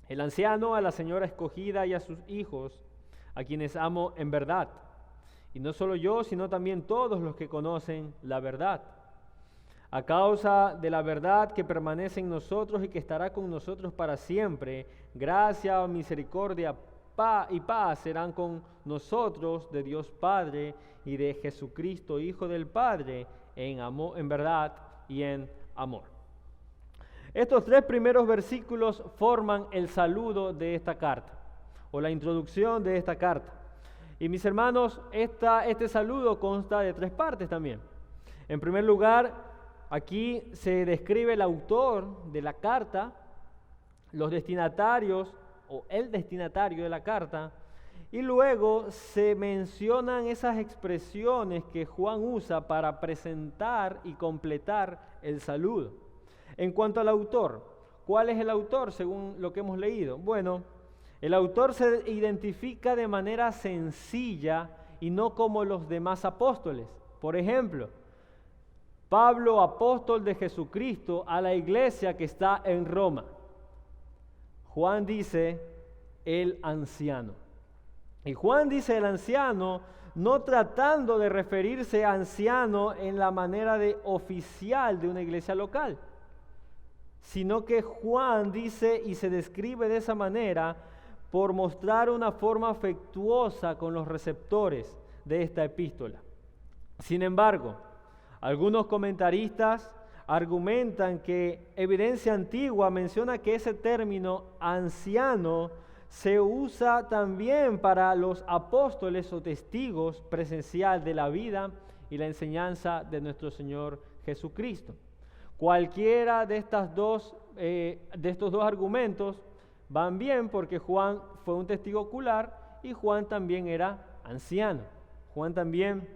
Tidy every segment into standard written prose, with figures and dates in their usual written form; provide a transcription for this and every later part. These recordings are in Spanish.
El anciano a la señora escogida y a sus hijos, a quienes amo en verdad. Y no solo yo, sino también todos los que conocen la verdad. A causa de la verdad que permanece en nosotros y que estará con nosotros para siempre, gracia, misericordia y paz serán con nosotros de Dios Padre y de Jesucristo, Hijo del Padre, en amor, en verdad y en amor. Estos 3 primeros versículos forman el saludo de esta carta, o la introducción de esta carta. Y mis hermanos, este saludo consta de 3 partes también. En primer lugar, aquí se describe el autor de la carta, los destinatarios o el destinatario de la carta, y luego se mencionan esas expresiones que Juan usa para presentar y completar el saludo. En cuanto al autor, ¿cuál es el autor según lo que hemos leído? Bueno, el autor se identifica de manera sencilla y no como los demás apóstoles. Por ejemplo, Pablo, apóstol de Jesucristo, a la iglesia que está en Roma. Juan dice el anciano. Y Juan dice el anciano no tratando de referirse a anciano en la manera de oficial de una iglesia local, sino que Juan dice y se describe de esa manera por mostrar una forma afectuosa con los receptores de esta epístola. Sin embargo, algunos comentaristas argumentan que evidencia antigua menciona que ese término anciano se usa también para los apóstoles o testigos presencial de la vida y la enseñanza de nuestro Señor Jesucristo. Cualquiera de estos dos argumentos van bien porque Juan fue un testigo ocular y Juan también era anciano. Juan también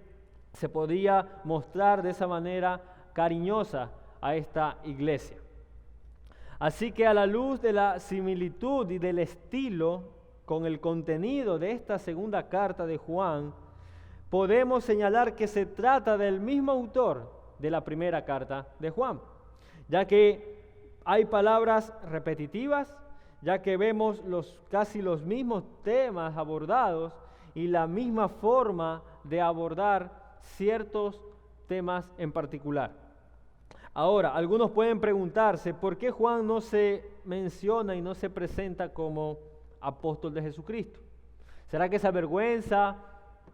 se podía mostrar de esa manera cariñosa a esta iglesia. Así que a la luz de la similitud y del estilo con el contenido de esta segunda carta de Juan, podemos señalar que se trata del mismo autor de la primera carta de Juan, ya que hay palabras repetitivas, ya que vemos casi los mismos temas abordados y la misma forma de abordar ciertos temas en particular. Ahora, algunos pueden preguntarse por qué Juan no se menciona y no se presenta como apóstol de Jesucristo. ¿Será que se avergüenza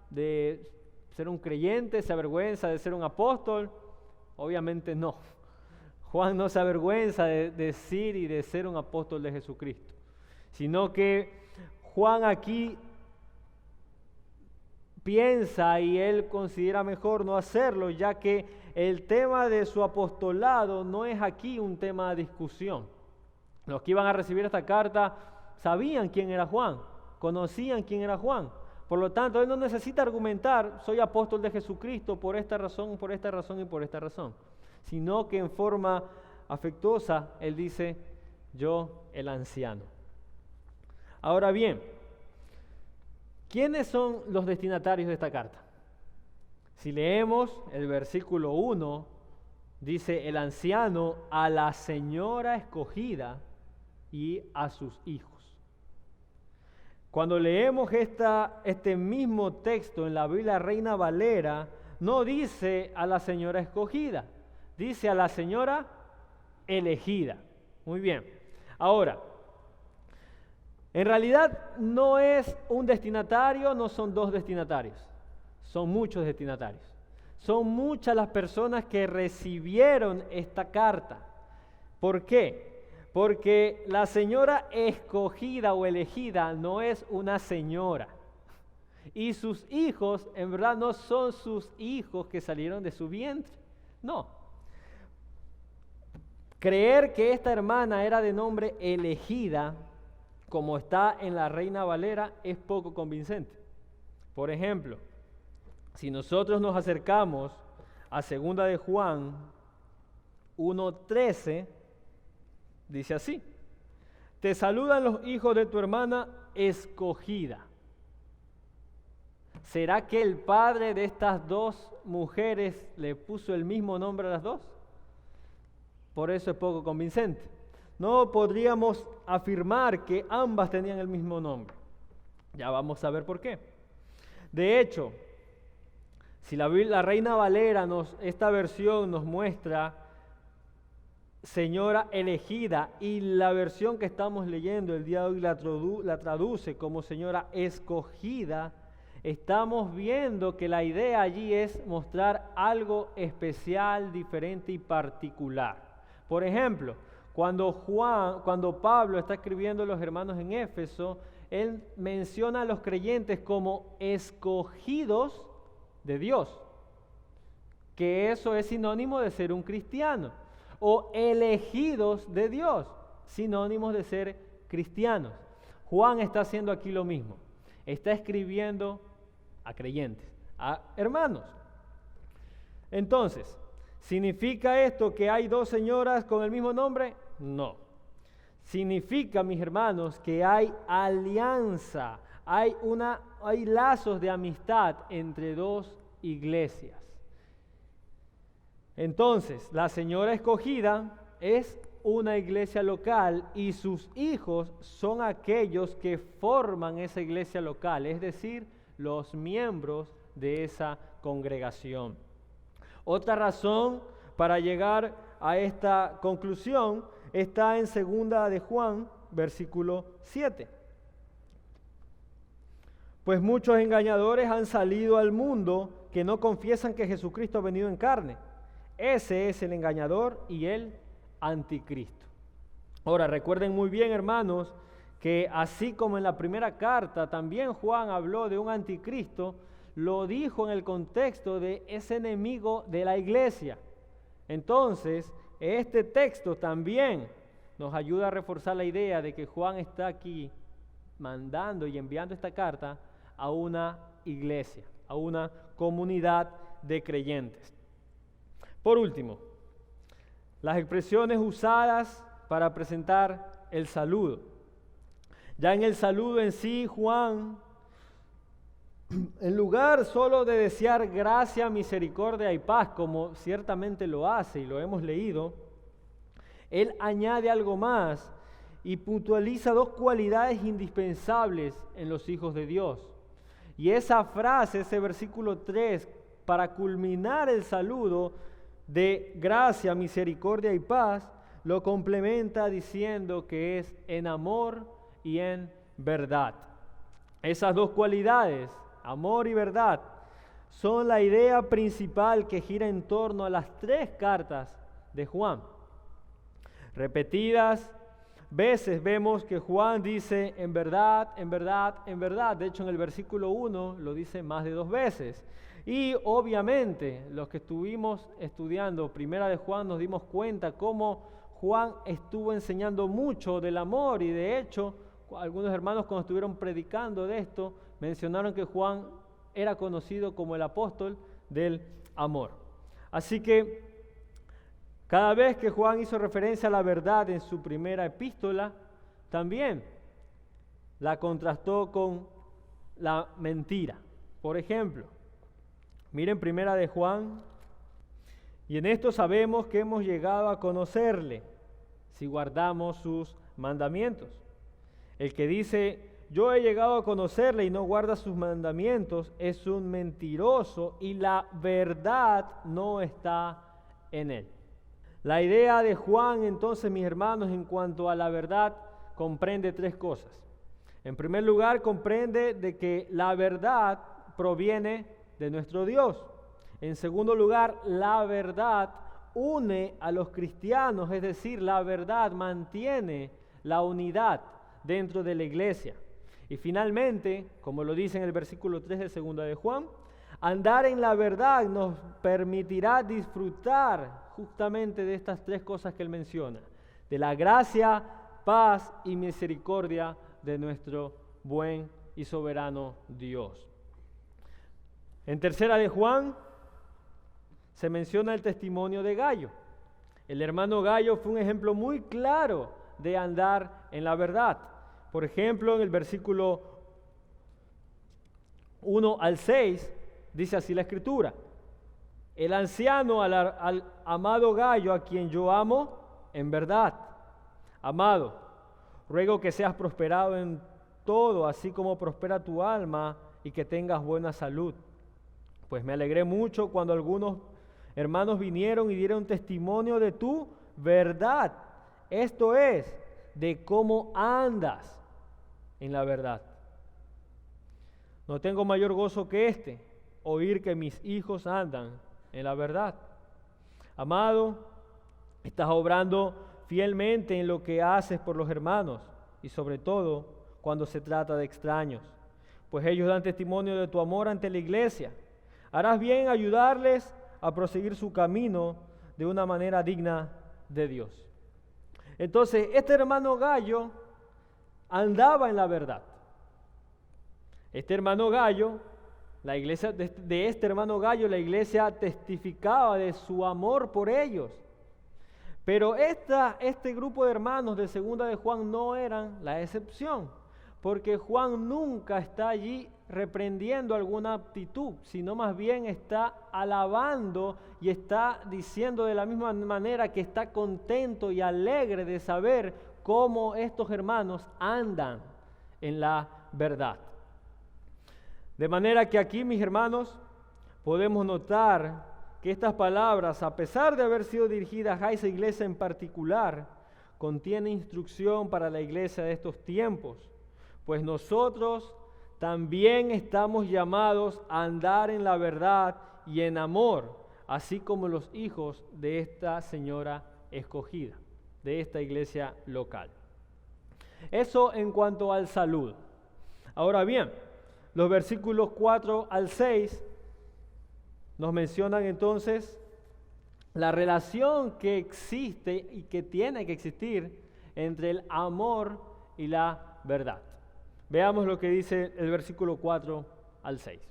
de ser un creyente? ¿Se avergüenza de ser un apóstol? Obviamente no. Juan no se avergüenza de decir y de ser un apóstol de Jesucristo, sino que Juan aquí piensa y él considera mejor no hacerlo, ya que el tema de su apostolado no es aquí un tema de discusión. Los que iban a recibir esta carta sabían quién era Juan, conocían quién era Juan. Por lo tanto, él no necesita argumentar, soy apóstol de Jesucristo por esta razón, por esta razón y por esta razón, sino que en forma afectuosa él dice, yo el anciano. Ahora bien, ¿quiénes son los destinatarios de esta carta? Si leemos el versículo 1, dice el anciano a la señora escogida y a sus hijos. Cuando leemos este mismo texto en la Biblia Reina Valera, no dice a la señora escogida, dice a la señora elegida. Muy bien. Ahora, en realidad no es un destinatario, no son 2 destinatarios, son muchos destinatarios. Son muchas las personas que recibieron esta carta. ¿Por qué? Porque la señora escogida o elegida no es una señora. Y sus hijos, en verdad, no son sus hijos que salieron de su vientre. No. Creer que esta hermana era de nombre elegida, como está en la Reina Valera, es poco convincente. Por ejemplo, si nosotros nos acercamos a 2 de Juan 1:13, dice así: te saludan los hijos de tu hermana escogida. ¿Será que el padre de estas 2 mujeres le puso el mismo nombre a las 2? Por eso es poco convincente. no podríamos afirmar que ambas tenían el mismo nombre. Ya vamos a ver por qué. De hecho, si la Reina Valera, esta versión nos muestra señora elegida, y la versión que estamos leyendo el día de hoy la traduce como señora escogida, estamos viendo que la idea allí es mostrar algo especial, diferente y particular. Por ejemplo, cuando Pablo está escribiendo a los hermanos en Éfeso, él menciona a los creyentes como escogidos de Dios, que eso es sinónimo de ser un cristiano, o elegidos de Dios, sinónimos de ser cristianos. Juan está haciendo aquí lo mismo, está escribiendo a creyentes, a hermanos. Entonces, ¿significa esto que hay dos señoras con el mismo nombre? No. Significa, mis hermanos, que hay alianza, hay lazos de amistad entre dos iglesias. Entonces, la señora escogida es una iglesia local y sus hijos son aquellos que forman esa iglesia local, es decir, los miembros de esa congregación. Otra razón para llegar a esta conclusión está en 2 de Juan, versículo 7. Pues muchos engañadores han salido al mundo que no confiesan que Jesucristo ha venido en carne. Ese es el engañador y el anticristo. Ahora, recuerden muy bien, hermanos, que así como en la primera carta también Juan habló de un anticristo, lo dijo en el contexto de ese enemigo de la iglesia. Entonces, este texto también nos ayuda a reforzar la idea de que Juan está aquí mandando y enviando esta carta a una iglesia, a una comunidad de creyentes. Por último, las expresiones usadas para presentar el saludo. Ya en el saludo en sí, Juan, en lugar solo de desear gracia, misericordia y paz, como ciertamente lo hace y lo hemos leído, él añade algo más y puntualiza dos cualidades indispensables en los hijos de Dios. Y esa frase, ese versículo 3, para culminar el saludo de gracia, misericordia y paz, lo complementa diciendo que es en amor y en verdad. Esas dos cualidades, amor y verdad, son la idea principal que gira en torno a las tres cartas de Juan. Repetidas veces vemos que Juan dice en verdad, en verdad, en verdad. De hecho, en el versículo 1 lo dice más de 2 veces. Y obviamente, los que estuvimos estudiando Primera de Juan nos dimos cuenta cómo Juan estuvo enseñando mucho del amor, y de hecho, algunos hermanos cuando estuvieron predicando de esto, mencionaron que Juan era conocido como el apóstol del amor. Así que cada vez que Juan hizo referencia a la verdad en su primera epístola, también la contrastó con la mentira. Por ejemplo, miren Primera de Juan, y en esto sabemos que hemos llegado a conocerle, si guardamos sus mandamientos. El que dice, yo he llegado a conocerle y no guarda sus mandamientos, es un mentiroso y la verdad no está en él. La idea de Juan, entonces, mis hermanos, en cuanto a la verdad, comprende 3 cosas. En primer lugar, comprende de que la verdad proviene de nuestro Dios. En segundo lugar, la verdad une a los cristianos, es decir, la verdad mantiene la unidad dentro de la iglesia. Y finalmente, como lo dice en el versículo 3 de 2 de Juan, andar en la verdad nos permitirá disfrutar justamente de estas 3 cosas que él menciona, de la gracia, paz y misericordia de nuestro buen y soberano Dios. En Tercera de Juan se menciona el testimonio de Gayo. El hermano Gayo fue un ejemplo muy claro de andar en la verdad. Por ejemplo, en el versículo 1 al 6, dice así la Escritura: el anciano al amado Gayo, a quien yo amo en verdad, Amado, ruego que seas prosperado en todo, así como prospera tu alma, y que tengas buena salud. Pues me alegré mucho cuando algunos hermanos vinieron y dieron testimonio de tu verdad. Esto es, de cómo andas en la verdad. No tengo mayor gozo que este, oír que mis hijos andan en la verdad. Amado, estás obrando fielmente en lo que haces por los hermanos, y sobre todo cuando se trata de extraños, pues ellos dan testimonio de tu amor ante la iglesia. Harás bien ayudarles a proseguir su camino de una manera digna de Dios. Entonces, este hermano Gayo andaba en la verdad. Este hermano Gayo, la iglesia de este hermano Gayo, la iglesia testificaba de su amor por ellos. Pero este grupo de hermanos de segunda de Juan no eran la excepción, porque Juan nunca está allí reprendiendo alguna actitud, sino más bien está alabando y está diciendo de la misma manera que está contento y alegre de saber cómo estos hermanos andan en la verdad. De manera que aquí, mis hermanos, podemos notar que estas palabras, a pesar de haber sido dirigidas a esa iglesia en particular, contienen instrucción para la iglesia de estos tiempos, pues nosotros también estamos llamados a andar en la verdad y en amor, así como los hijos de esta señora escogida, de esta iglesia local. Eso en cuanto al saludo. Ahora bien, los versículos 4 al 6 nos mencionan entonces la relación que existe y que tiene que existir entre el amor y la verdad. Veamos lo que dice el versículo 4 al 6.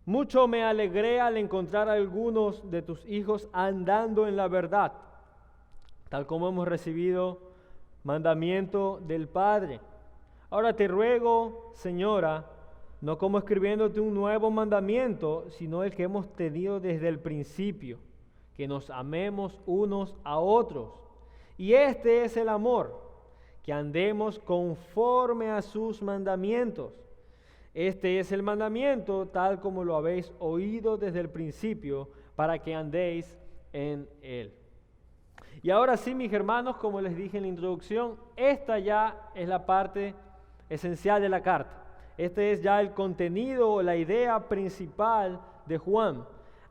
Mucho me alegré al encontrar a algunos de tus hijos andando en la verdad, tal como hemos recibido mandamiento del Padre. Ahora te ruego, Señora, no como escribiéndote un nuevo mandamiento, sino el que hemos tenido desde el principio, que nos amemos unos a otros. Y este es el amor, que andemos conforme a sus mandamientos. Este es el mandamiento, tal como lo habéis oído desde el principio, para que andéis en él. Y ahora sí, mis hermanos, como les dije en la introducción, esta ya es la parte esencial de la carta. Este es ya el contenido, la idea principal de Juan.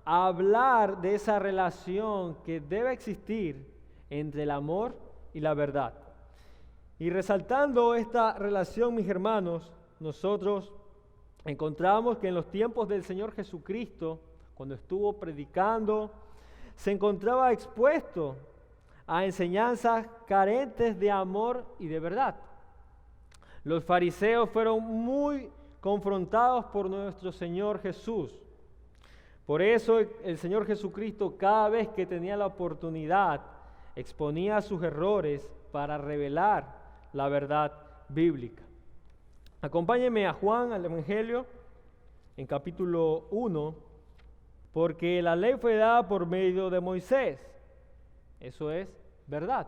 Hablar de esa relación que debe existir entre el amor y la verdad. Y resaltando esta relación, mis hermanos, nosotros encontramos que en los tiempos del Señor Jesucristo, cuando estuvo predicando, se encontraba expuesto a enseñanzas carentes de amor y de verdad. Los fariseos fueron muy confrontados por nuestro Señor Jesús. Por eso el Señor Jesucristo, cada vez que tenía la oportunidad, exponía sus errores para revelar la verdad bíblica. Acompáñenme a Juan, al Evangelio, en capítulo 1, porque la ley fue dada por medio de Moisés. Eso es verdad.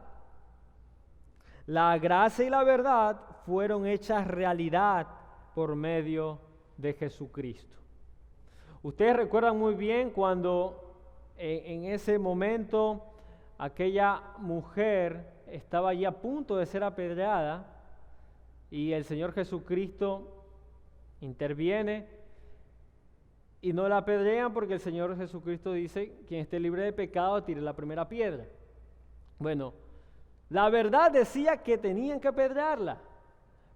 La gracia y la verdad fueron hechas realidad por medio de Jesucristo. Ustedes recuerdan muy bien cuando en ese momento aquella mujer estaba allí a punto de ser apedreada y el Señor Jesucristo interviene y no la apedrean porque el Señor Jesucristo dice: quien esté libre de pecado tire la primera piedra. Bueno, la verdad decía que tenían que apedrearla,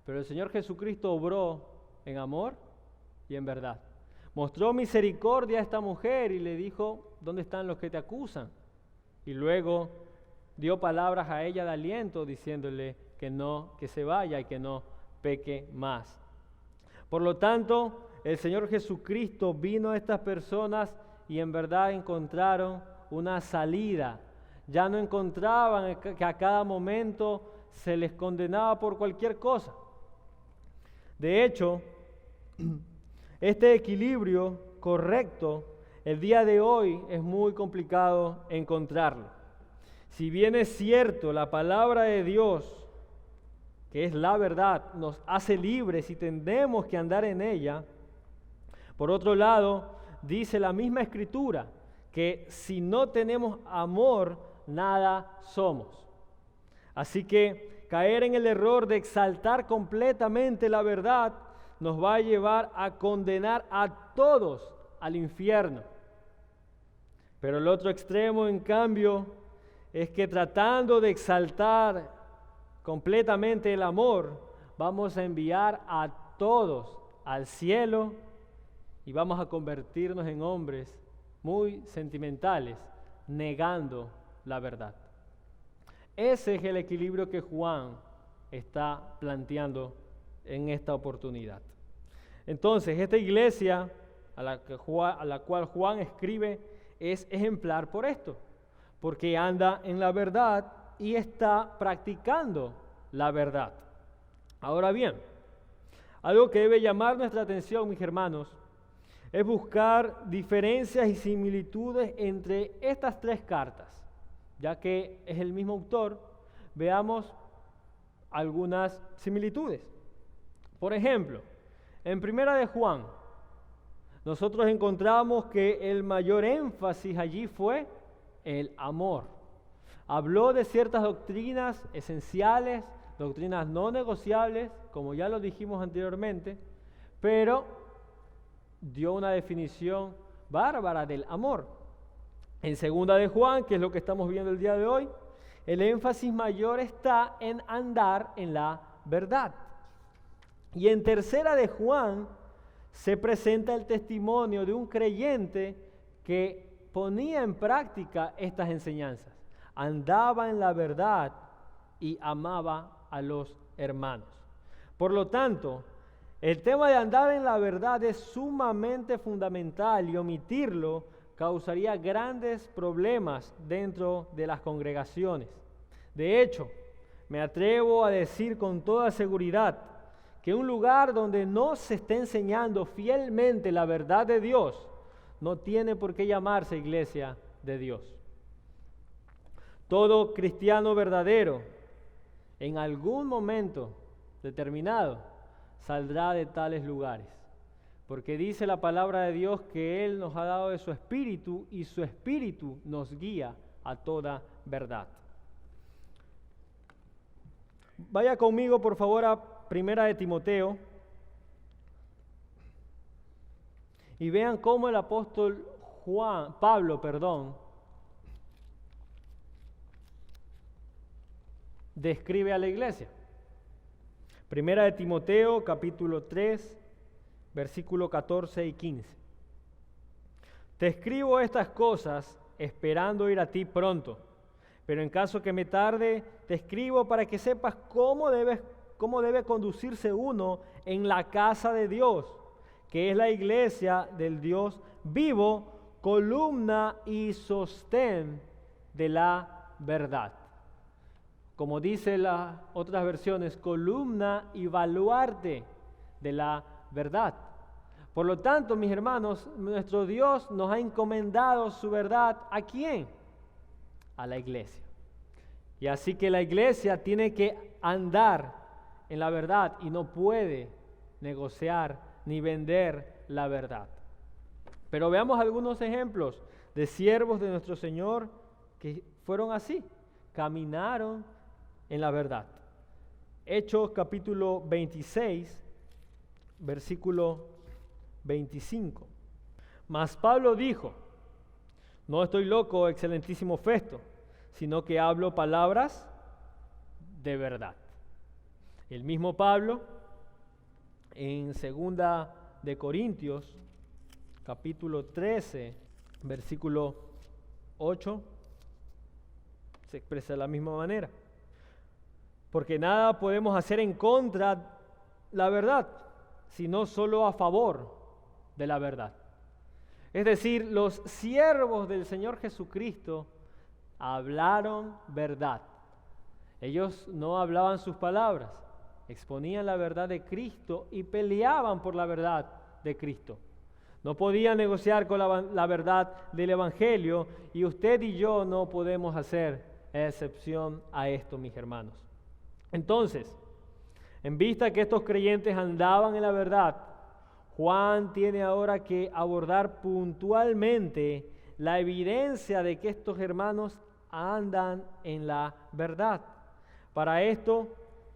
pero el Señor Jesucristo obró en amor y en verdad. Mostró misericordia a esta mujer y le dijo: ¿dónde están los que te acusan? Y luego dio palabras a ella de aliento, diciéndole que no, que se vaya y que no peque más. Por lo tanto, el Señor Jesucristo vino a estas personas y en verdad encontraron una salida. Ya no encontraban que a cada momento se les condenaba por cualquier cosa. De hecho, este equilibrio correcto, el día de hoy es muy complicado encontrarlo. Si bien es cierto, la palabra de Dios, que es la verdad, nos hace libres y tenemos que andar en ella, por otro lado, dice la misma Escritura, que si no tenemos amor, nada somos. Así que caer en el error de exaltar completamente la verdad nos va a llevar a condenar a todos al infierno. Pero el otro extremo, en cambio, es que tratando de exaltar completamente el amor, vamos a enviar a todos al cielo y vamos a convertirnos en hombres muy sentimentales, negando la verdad. Ese es el equilibrio que Juan está planteando en esta oportunidad. Entonces, esta iglesia a la cual Juan escribe es ejemplar por esto, porque anda en la verdad y está practicando la verdad. Ahora bien, algo que debe llamar nuestra atención, mis hermanos, es buscar diferencias y similitudes entre estas tres cartas. Ya que es el mismo autor, veamos algunas similitudes. Por ejemplo, en Primera de Juan, nosotros encontramos que el mayor énfasis allí fue el amor. Habló de ciertas doctrinas esenciales, doctrinas no negociables, como ya lo dijimos anteriormente, pero dio una definición bárbara del amor. En Segunda de Juan, que es lo que estamos viendo el día de hoy, el énfasis mayor está en andar en la verdad. Y en Tercera de Juan se presenta el testimonio de un creyente que ponía en práctica estas enseñanzas, andaba en la verdad y amaba a los hermanos. Por lo tanto, el tema de andar en la verdad es sumamente fundamental y omitirlo causaría grandes problemas dentro de las congregaciones. De hecho, me atrevo a decir con toda seguridad que un lugar donde no se esté enseñando fielmente la verdad de Dios no tiene por qué llamarse iglesia de Dios. Todo cristiano verdadero, en algún momento determinado, saldrá de tales lugares. Porque dice la palabra de Dios que Él nos ha dado de su Espíritu y su Espíritu nos guía a toda verdad. Vaya conmigo, por favor, a Primera de Timoteo y vean cómo el apóstol Pablo, describe a la iglesia. Primera de Timoteo, capítulo 3, versículo 14 y 15. Te escribo estas cosas esperando ir a ti pronto, pero en caso que me tarde, te escribo para que sepas cómo debe conducirse uno en la casa de Dios, que es la iglesia del Dios vivo, columna y sostén de la verdad. Como dice las otras versiones, columna y baluarte de la verdad. Por lo tanto, mis hermanos, nuestro Dios nos ha encomendado su verdad. ¿A quién? A la iglesia. Y así que la iglesia tiene que andar en la verdad y no puede negociar ni vender la verdad. Pero veamos algunos ejemplos de siervos de nuestro Señor que fueron así, caminaron en la verdad. Hechos capítulo 26, versículo 25. Mas Pablo dijo: no estoy loco, excelentísimo Festo, sino que hablo palabras de verdad. El mismo Pablo, en Segunda de Corintios, capítulo 13, versículo 8, se expresa de la misma manera. Porque nada podemos hacer en contra de la verdad, sino solo a favor de la verdad. Es decir, los siervos del Señor Jesucristo hablaron verdad. Ellos no hablaban sus palabras, exponían la verdad de Cristo y peleaban por la verdad de Cristo. No podían negociar con la verdad del Evangelio, y usted y yo no podemos hacer excepción a esto, mis hermanos. Entonces, en vista que estos creyentes andaban en la verdad, Juan tiene ahora que abordar puntualmente la evidencia de que estos hermanos andan en la verdad. Para esto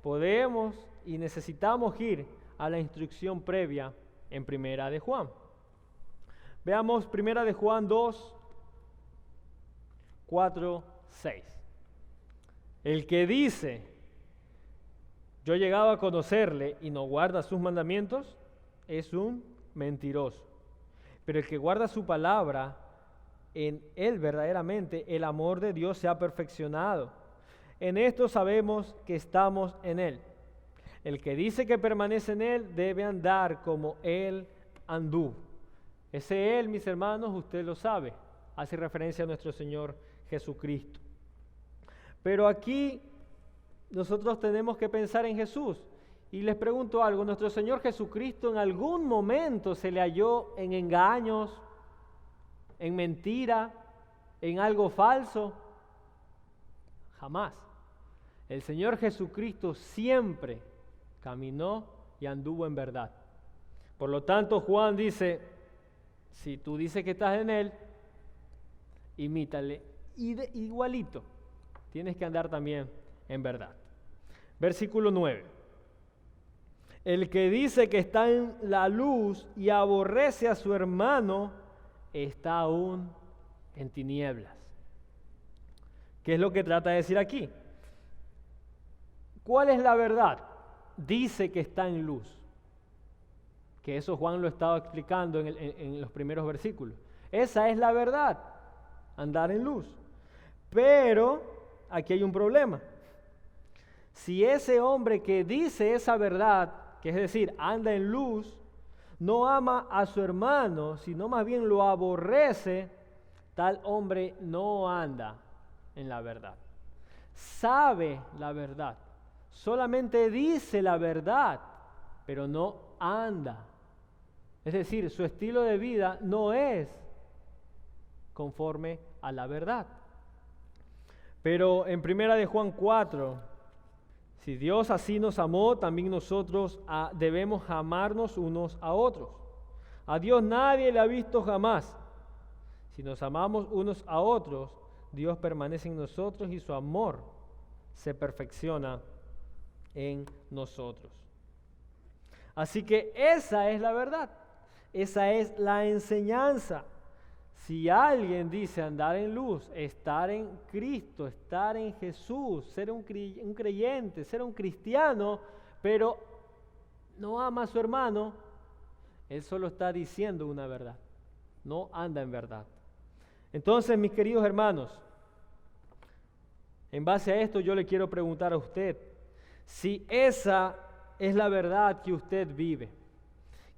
podemos y necesitamos ir a la instrucción previa en Primera de Juan. Veamos Primera de Juan 2, 4, 6. El que dice, yo he llegado a conocerle y no guarda sus mandamientos, es un mentiroso. Pero el que guarda su palabra, en él verdaderamente el amor de Dios se ha perfeccionado. En esto sabemos que estamos en él. El que dice que permanece en él debe andar como él anduvo. Ese él, mis hermanos, usted lo sabe, hace referencia a nuestro Señor Jesucristo. Pero aquí nosotros tenemos que pensar en Jesús. Y les pregunto algo, ¿nuestro Señor Jesucristo en algún momento se le halló en engaños, en mentira, en algo falso? Jamás. El Señor Jesucristo siempre caminó y anduvo en verdad. Por lo tanto, Juan dice, si tú dices que estás en Él, imítale. Igualito, tienes que andar también en verdad. Versículo 9. El que dice que está en la luz y aborrece a su hermano, está aún en tinieblas. ¿Qué es lo que trata de decir aquí? ¿Cuál es la verdad? Dice que está en luz. Que eso Juan lo estaba explicando en los primeros versículos. Esa es la verdad, andar en luz. Pero aquí hay un problema. Si ese hombre que dice esa verdad, que es decir, anda en luz, no ama a su hermano, sino más bien lo aborrece, tal hombre no anda en la verdad. Sabe la verdad, solamente dice la verdad, pero no anda. Es decir, su estilo de vida no es conforme a la verdad. Pero en Primera de Juan 4, si Dios así nos amó, también nosotros debemos amarnos unos a otros. A Dios nadie le ha visto jamás. Si nos amamos unos a otros, Dios permanece en nosotros y su amor se perfecciona en nosotros. Así que esa es la verdad. Esa es la enseñanza. Si alguien dice andar en luz, estar en Cristo, estar en Jesús, ser un creyente, ser un cristiano, pero no ama a su hermano, él solo está diciendo una verdad, no anda en verdad. Entonces, mis queridos hermanos, en base a esto yo le quiero preguntar a usted, si esa es la verdad que usted vive.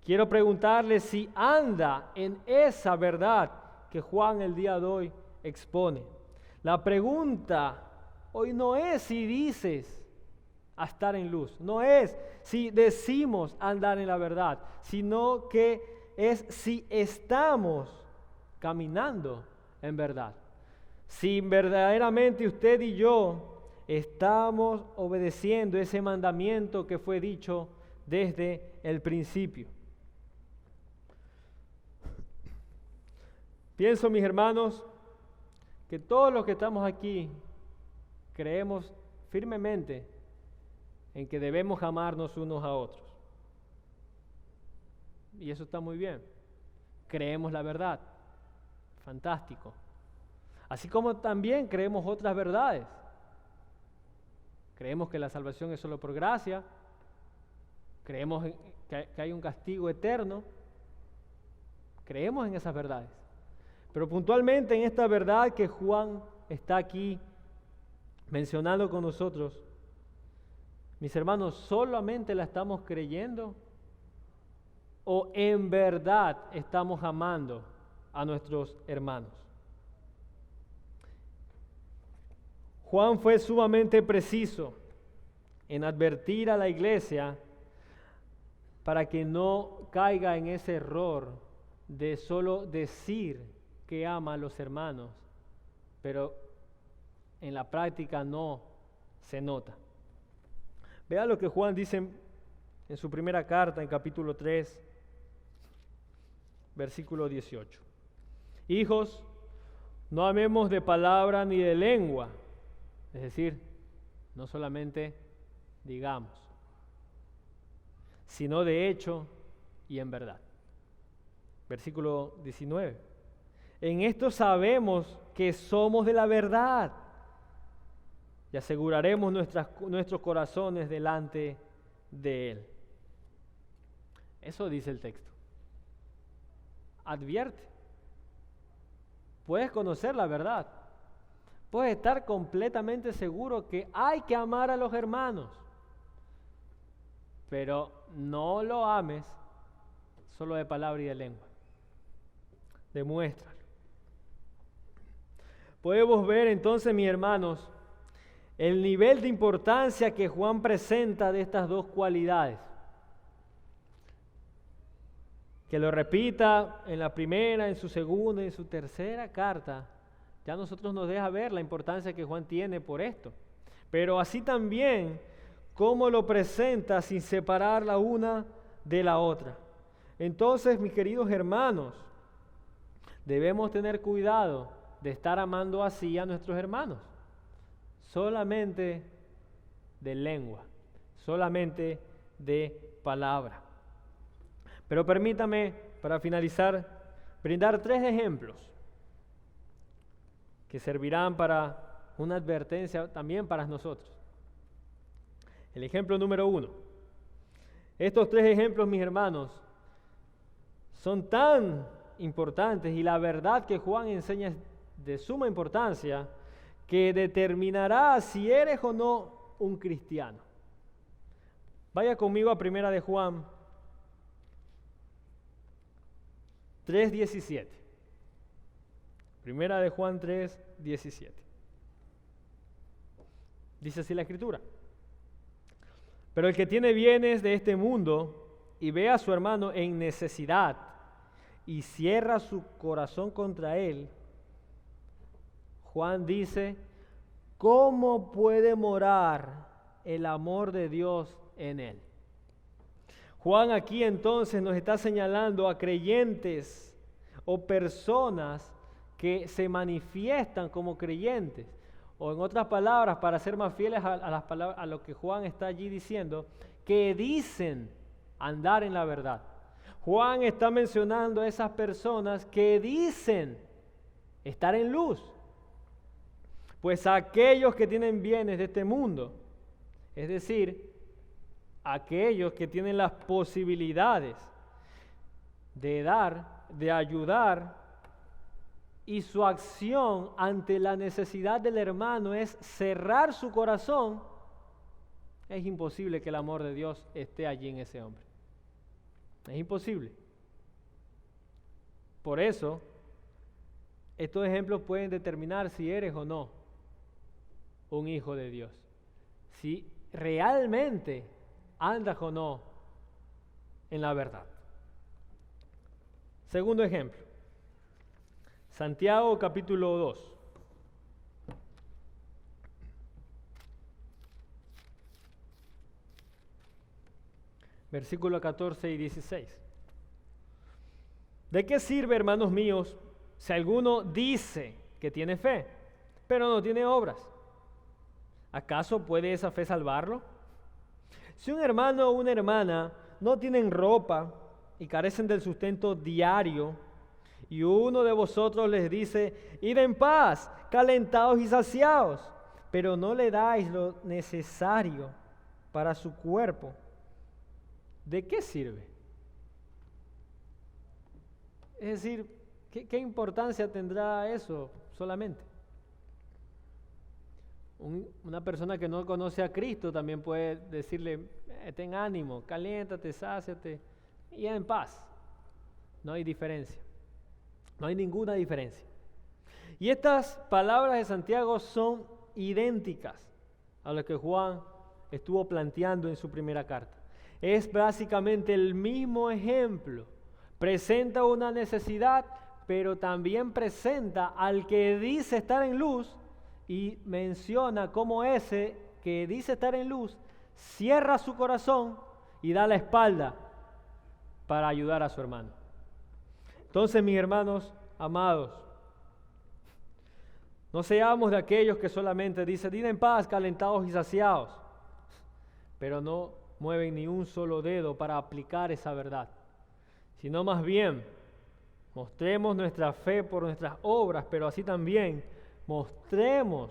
Quiero preguntarle si anda en esa verdad que Juan el día de hoy expone. La pregunta hoy no es si dices a estar en luz, no es si decimos andar en la verdad, sino que es si estamos caminando en verdad. Si verdaderamente usted y yo estamos obedeciendo ese mandamiento que fue dicho desde el principio. Pienso, mis hermanos, que todos los que estamos aquí creemos firmemente en que debemos amarnos unos a otros. Y eso está muy bien. Creemos la verdad. Fantástico. Así como también creemos otras verdades. Creemos que la salvación es solo por gracia. Creemos que hay un castigo eterno. Creemos en esas verdades. Pero puntualmente en esta verdad que Juan está aquí mencionando con nosotros, mis hermanos, ¿solamente la estamos creyendo o en verdad estamos amando a nuestros hermanos? Juan fue sumamente preciso en advertir a la iglesia para que no caiga en ese error de solo decir que ama a los hermanos, pero en la práctica no se nota. Vea lo que Juan dice en su primera carta, en capítulo 3, versículo 18. Hijos, no amemos de palabra ni de lengua, es decir, no solamente digamos, sino de hecho y en verdad. Versículo 19. En esto sabemos que somos de la verdad y aseguraremos nuestros corazones delante de Él. Eso dice el texto. Advierte. Puedes conocer la verdad. Puedes estar completamente seguro que hay que amar a los hermanos. Pero no lo ames solo de palabra y de lengua. Demuéstralo. Podemos ver entonces, mis hermanos, el nivel de importancia que Juan presenta de estas dos cualidades. Que lo repita en la primera, en su segunda y en su tercera carta, ya a nosotros nos deja ver la importancia que Juan tiene por esto. Pero así también, cómo lo presenta sin separar la una de la otra. Entonces, mis queridos hermanos, debemos tener cuidado de estar amando así a nuestros hermanos. Solamente de lengua, solamente de palabra. Pero permítame, para finalizar, brindar 3 ejemplos que servirán para una advertencia también para nosotros. El ejemplo número 1. Estos 3 ejemplos, mis hermanos, son tan importantes y la verdad que Juan enseña es de suma importancia que determinará si eres o no un cristiano. Vaya conmigo a Primera de Juan 3:17. Primera de Juan 3:17. Dice así la Escritura. Pero el que tiene bienes de este mundo y ve a su hermano en necesidad y cierra su corazón contra él, Juan dice, ¿cómo puede morar el amor de Dios en él? Juan aquí entonces nos está señalando a creyentes o personas que se manifiestan como creyentes. O en otras palabras, para ser más fieles a las palabras, a lo que Juan está allí diciendo, que dicen andar en la verdad. Juan está mencionando a esas personas que dicen estar en luz. Pues aquellos que tienen bienes de este mundo, es decir, aquellos que tienen las posibilidades de dar, de ayudar, y su acción ante la necesidad del hermano es cerrar su corazón, es imposible que el amor de Dios esté allí en ese hombre. Es imposible. Por eso, estos ejemplos pueden determinar si eres o no un hijo de Dios. Si realmente andas o no en la verdad. Segundo ejemplo. Santiago capítulo 2. Versículos 14 y 16. ¿De qué sirve, hermanos míos, si alguno dice que tiene fe, pero no tiene obras? ¿Acaso puede esa fe salvarlo? Si un hermano o una hermana no tienen ropa y carecen del sustento diario, y uno de vosotros les dice, id en paz, calentados y saciados, pero no le dais lo necesario para su cuerpo, ¿de qué sirve? Es decir, ¿qué importancia tendrá eso solamente? Una persona que no conoce a Cristo también puede decirle, ten ánimo, caliéntate, sáciate, y en paz. No hay diferencia. No hay ninguna diferencia. Y estas palabras de Santiago son idénticas a lo que Juan estuvo planteando en su primera carta. Es básicamente el mismo ejemplo. Presenta una necesidad, pero también presenta al que dice estar en luz y menciona cómo ese que dice estar en luz cierra su corazón y da la espalda para ayudar a su hermano. Entonces, mis hermanos amados, no seamos de aquellos que solamente dicen, id en paz, calentados y saciados, pero no mueven ni un solo dedo para aplicar esa verdad, sino más bien mostremos nuestra fe por nuestras obras, pero así también mostremos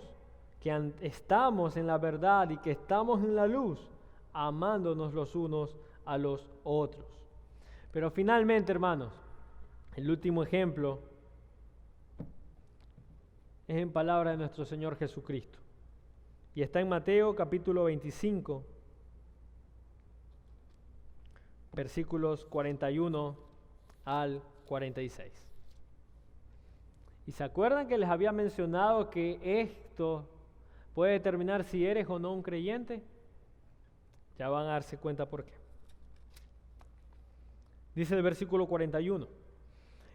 que estamos en la verdad y que estamos en la luz, amándonos los unos a los otros. Pero finalmente, hermanos, el último ejemplo es en palabra de nuestro Señor Jesucristo. Y está en Mateo capítulo 25, versículos 41 al 46. ¿Y se acuerdan que les había mencionado que esto puede determinar si eres o no un creyente? Ya van a darse cuenta por qué. Dice el versículo 41.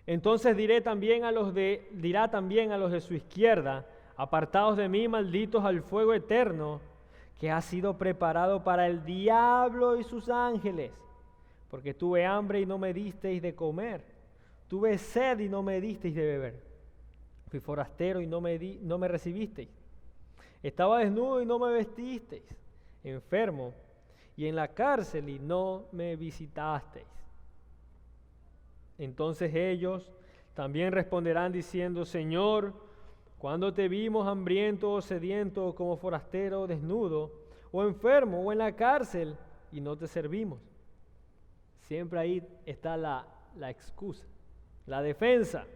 Entonces dirá también a los de su izquierda, apartaos de mí, malditos, al fuego eterno, que ha sido preparado para el diablo y sus ángeles. Porque tuve hambre y no me disteis de comer, tuve sed y no me disteis de beber, fui forastero y no me recibisteis, estaba desnudo y no me vestisteis, enfermo y en la cárcel y no me visitasteis. Entonces ellos también responderán diciendo, Señor, ¿cuándo te vimos hambriento o sediento, o como forastero o desnudo, o enfermo o en la cárcel y no te servimos? Siempre ahí está la excusa, la defensa.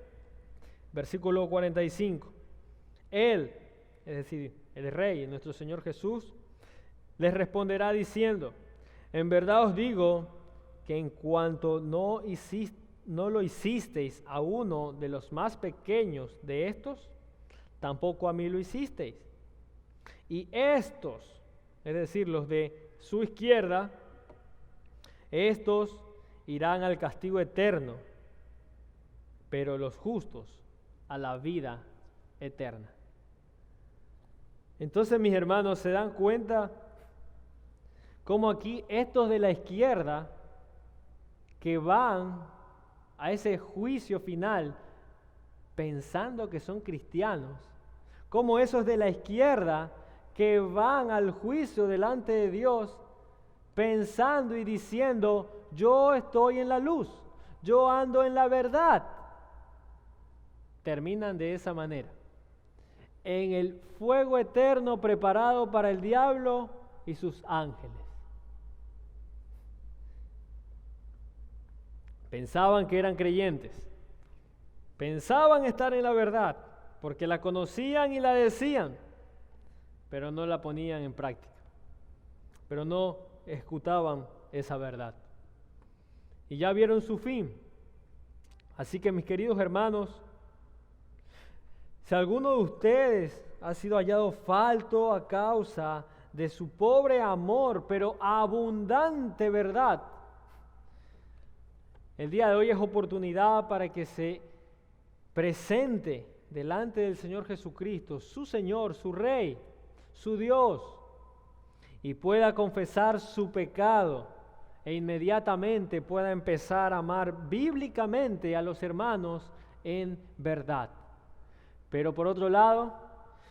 Versículo 45. Él, es decir, el Rey, nuestro Señor Jesús, les responderá diciendo, en verdad os digo que en cuanto no lo hicisteis a uno de los más pequeños de estos, tampoco a mí lo hicisteis. Y estos, es decir, los de su izquierda, estos irán al castigo eterno, pero los justos a la vida eterna. Entonces, mis hermanos, ¿se dan cuenta cómo aquí estos de la izquierda que van a ese juicio final pensando que son cristianos, como esos de la izquierda que van al juicio delante de Dios pensando y diciendo, yo estoy en la luz, yo ando en la verdad, terminan de esa manera, en el fuego eterno preparado para el diablo y sus ángeles? Pensaban que eran creyentes, pensaban estar en la verdad, porque la conocían y la decían, pero no la ponían en práctica, pero no ejecutaban esa verdad. Y ya vieron su fin. Así que, mis queridos hermanos, si alguno de ustedes ha sido hallado falto a causa de su pobre amor, pero abundante verdad, el día de hoy es oportunidad para que se presente delante del Señor Jesucristo, su Señor, su Rey, su Dios, y pueda confesar su pecado e inmediatamente pueda empezar a amar bíblicamente a los hermanos en verdad. Pero por otro lado,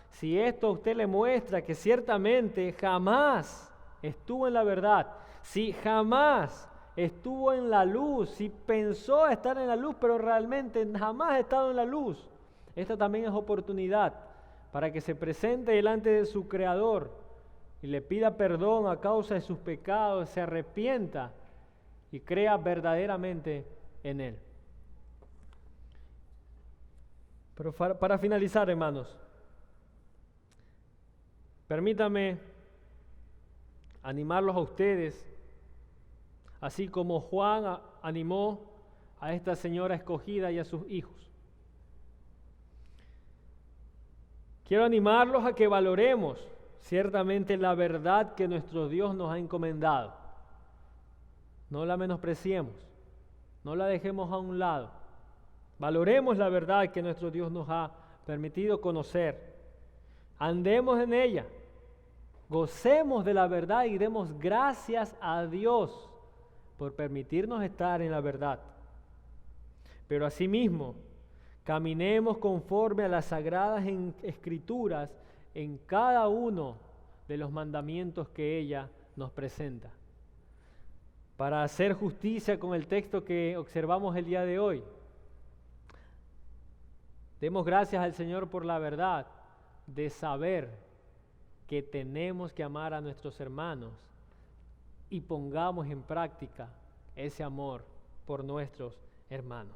si esto a usted le muestra que ciertamente jamás estuvo en la verdad, si jamás estuvo en la luz, si pensó estar en la luz, pero realmente jamás ha estado en la luz, esta también es oportunidad para que se presente delante de su Creador y le pida perdón a causa de sus pecados, se arrepienta y crea verdaderamente en Él. Pero para finalizar, hermanos, permítame animarlos a ustedes, así como Juan animó a esta señora escogida y a sus hijos. Quiero animarlos a que valoremos ciertamente la verdad que nuestro Dios nos ha encomendado. No la menospreciemos, no la dejemos a un lado. Valoremos la verdad que nuestro Dios nos ha permitido conocer. andemos en ella, gocemos de la verdad y demos gracias a Dios por permitirnos estar en la verdad. Pero asimismo, caminemos conforme a las sagradas escrituras en cada uno de los mandamientos que ella nos presenta. Para hacer justicia con el texto que observamos el día de hoy, demos gracias al Señor por la verdad de saber que tenemos que amar a nuestros hermanos y pongamos en práctica ese amor por nuestros hermanos.